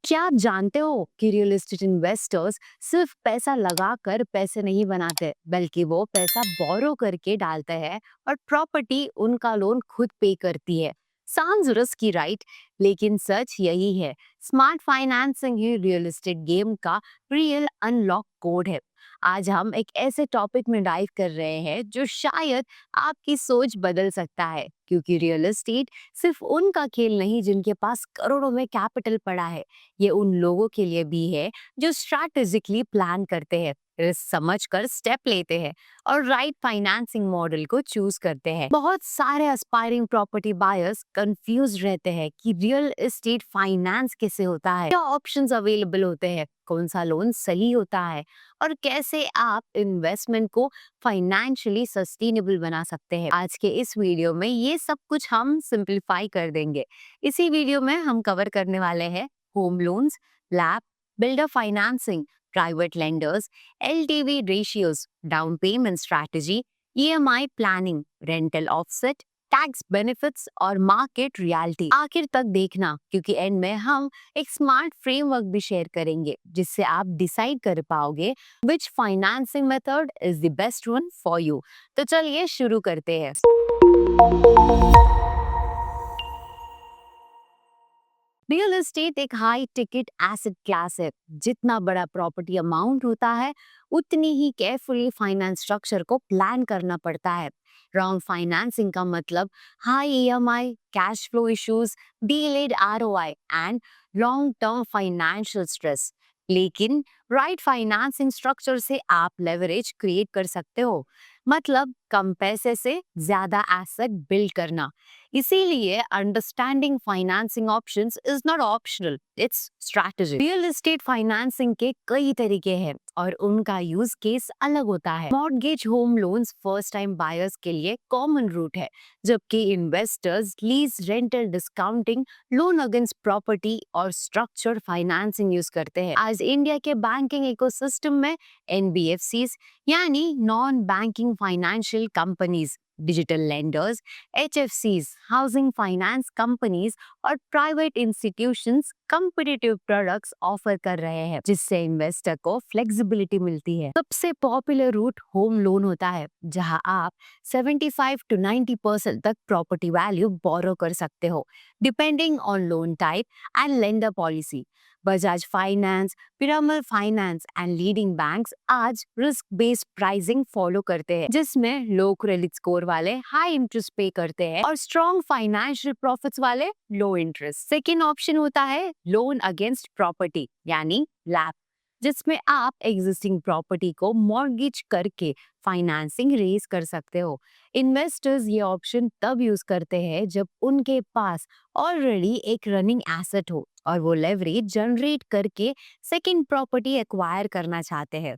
क्या आप जानते हो कि रियल एस्टेट इन्वेस्टर्स सिर्फ पैसा लगाकर पैसे नहीं बनाते, बल्कि वो पैसा बोरो करके डालते हैं और प्रॉपर्टी उनका लोन खुद पे करती है। Sounds risky, right? लेकिन सच यही है। स्मार्ट फाइनेंसिंग ही रियल एस्टेट गेम का रियल अनलॉक कोड है। आज हम एक ऐसे टॉपिक में डाइव कर रहे हैं जो शायद आपकी सोच बदल सकता है, क्योंकि रियल एस्टेट सिर्फ उनका खेल नहीं जिनके पास करोड़ों में कैपिटल पड़ा है। ये उन लोगों के लिए भी है जो स्ट्रैटेजिकली प्लान करते हैं, रिस्क समझकर स्टेप लेते हैं और राइट फाइनेंसिंग मॉडल को चूज करते हैं। बहुत सारे एस्पायरिंग प्रॉपर्टी बायर्स कंफ्यूज रहते हैं कि रियल एस्टेट फाइनेंस कैसे होता है, क्या ऑप्शंस अवेलेबल होते हैं, कौन सा लोन सही होता है और कैसे आप इन्वेस्टमेंट को फाइनेंशियली सस्टेनेबल बना सकते हैं। आज के इस वीडियो में ये सब कुछ हम सिंपलीफाई कर देंगे। इसी वीडियो में हम कवर करने वाले हैं home loans, lab, builder financing, private lenders, LTV ratios, down payment strategy, EMI planning, rental offset, tax benefits और मार्केट रियलिटी। आखिर तक देखना, क्योंकि एंड में हम एक स्मार्ट फ्रेमवर्क भी शेयर करेंगे जिससे आप डिसाइड कर पाओगे which financing method is the best one for you. तो चलिए शुरू करते हैं। रियल एस्टेट एक हाई टिकट एसेट क्लास है। जितना बड़ा प्रॉपर्टी अमाउंट होता है, उतनी ही केयरफुली फाइनेंस स्ट्रक्चर को प्लान करना पड़ता है। रॉन्ग फाइनेंसिंग का मतलब high EMI, cash flow issues, delayed ROI and long term financial stress. लेकिन राइट फाइनेंसिंग स्ट्रक्चर से आप लेवरेज क्रिएट कर सकते हो, मतलब कम पैसे से ज्यादा एसेट बिल्ड करना। इसीलिए understanding financing options is not optional, it's strategy. Real estate financing के कई तरीके हैं और उनका यूज केस अलग होता है। Mortgage home loans first time buyers के लिए कॉमन रूट है, जबकि investors lease, rental discounting, loan against property और स्ट्रक्चर्ड फाइनेंसिंग यूज करते हैं। आज इंडिया के बैंकिंग इकोसिस्टम में एनबीएफसीज यानी non banking financial companies, digital lenders, एचएफसीज, हाउसिंग फाइनेंस कंपनीज और private institutions competitive products offer कर रहे हैं, जिससे इन्वेस्टर को फ्लेक्सिबिलिटी मिलती है। सबसे पॉपुलर रूट होम लोन होता है, जहां आप 75 to 90% तक प्रॉपर्टी वैल्यू बोरो कर सकते हो, depending on loan type and lender policy. Bajaj finance, Piramal finance and leading banks आज रिस्क बेस्ड प्राइसिंग फॉलो करते हैं, जिसमें लो क्रेडिट स्कोर वाले हाई इंटरेस्ट पे करते हैं और स्ट्रॉन्ग फाइनेंशियल प्रॉफिट्स वाले लो इंटरेस्ट। सेकेंड ऑप्शन होता है लोन अगेंस्ट प्रॉपर्टी यानी लैप, जिसमें आप एग्जिस्टिंग प्रॉपर्टी को मॉर्गेज करके फाइनेंसिंग रेज कर सकते हो। इन्वेस्टर्स ये ऑप्शन तब यूज करते हैं जब उनके पास ऑलरेडी एक रनिंग एसेट हो और वो लेवरेज जनरेट करके सेकंड प्रॉपर्टी एक्वायर करना चाहते हैं।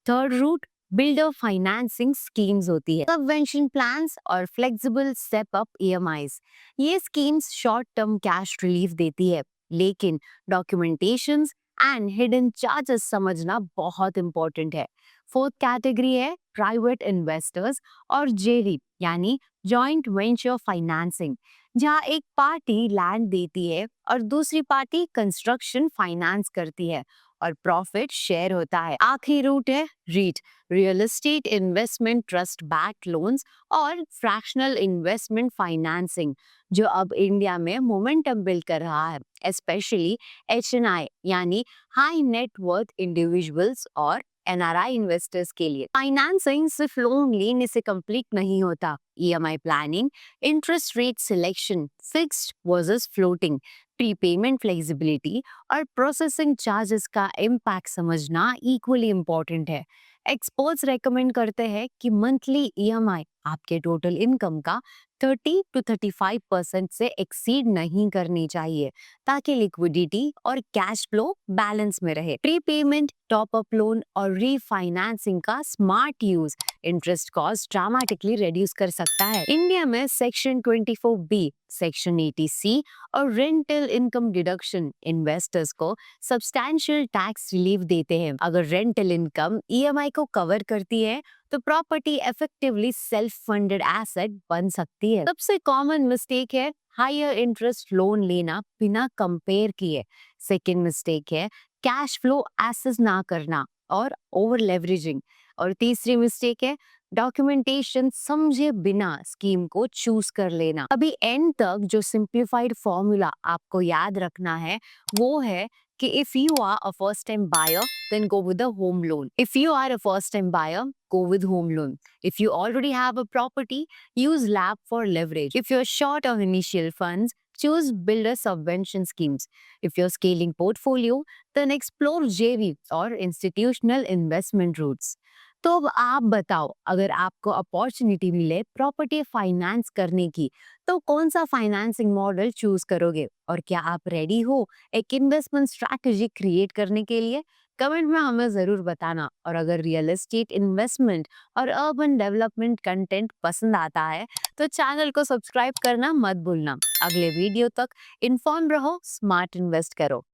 Third route builder financing schemes होती है, सबवेंशन प्लान्स और फ्लेक्सिबल स्टेप अप ईएमआईज। ये schemes short term cash relief देती है, लेकिन डॉक्यूमेंटेशंस एंड हिडन चार्जेस समझना बहुत इंपॉर्टेंट है। फोर्थ कैटेगरी है प्राइवेट इन्वेस्टर्स और जेरी यानी जॉइंट वेंचर फाइनेंसिंग, जहां एक पार्टी लैंड देती है और दूसरी पार्टी कंस्ट्रक्शन फाइनेंस करती है और प्रॉफिट शेयर होता है। आखिरी रूट है REIT, real estate investment trust backed loans और फ्रैक्शनल इन्वेस्टमेंट फाइनेंसिंग, जो अब इंडिया में मोमेंटम बिल्ड कर रहा है, स्पेशली एचएनआई यानी हाई नेट वर्थ इंडिविजुअल्स और एनआरआई इन्वेस्टर्स के लिए। फाइनेंसिंग सिर्फ लोन लेने से कंप्लीट नहीं होता। EMI planning, interest rate selection, fixed versus floating, prepayment flexibility और प्रोसेसिंग चार्जेस का इम्पैक्ट समझना इक्वली इम्पोर्टेंट है। एक्सपर्ट्स रेकमेंड करते हैं कि मंथली ईएमआई आपके टोटल इनकम का 30 to 35% से एक्सीड नहीं करनी चाहिए, ताकि लिक्विडिटी और कैश फ्लो बैलेंस में रहे। प्रीपेमेंट, टॉप अप लोन और रीफाइनेंसिंग का smart use interest cost dramatically reduce कर सकता है। इंडिया में सेक्शन 24B, सेक्शन 80C और रेंटल इनकम डिडक्शन इन्वेस्टर्स को सब्सटैंशियल टैक्स रिलीफ देते हैं। अगर रेंटल इनकम ईएमआई को कवर करती है तो property effectively self funded asset बन सकती है। सबसे कॉमन मिस्टेक है हायर इंटरेस्ट लोन लेना बिना कंपेयर किए। सेकेंड मिस्टेक है कैश फ्लो एसेस ना करना और ओवर लेवरेजिंग। और तीसरी मिस्टेक है डॉक्यूमेंटेशन समझे बिना स्कीम को चूज कर लेना। अभी एंड तक जो सिंप्लीफाइड फॉर्मूला आपको याद रखना है वो है कि if you are a first time buyer then go with a home loan. If you are a first time buyer, go with home loan. If you already have a property, use LAP for leverage. If you're short of initial funds, choose builder subvention schemes. If you're scaling portfolio, then explore JV or institutional investment routes. तो अब आप बताओ, अगर आपको opportunity मिले property finance करने की तो कौन सा फाइनेंसिंग मॉडल चूज करोगे और क्या आप रेडी हो एक इन्वेस्टमेंट स्ट्रैटेजी क्रिएट करने के लिए? कमेंट में हमें जरूर बताना। और अगर रियल एस्टेट इन्वेस्टमेंट और अर्बन डेवलपमेंट कंटेंट पसंद आता है तो चैनल को सब्सक्राइब करना मत भूलना। अगले वीडियो तक इन्फॉर्म रहो, स्मार्ट इन्वेस्ट करो।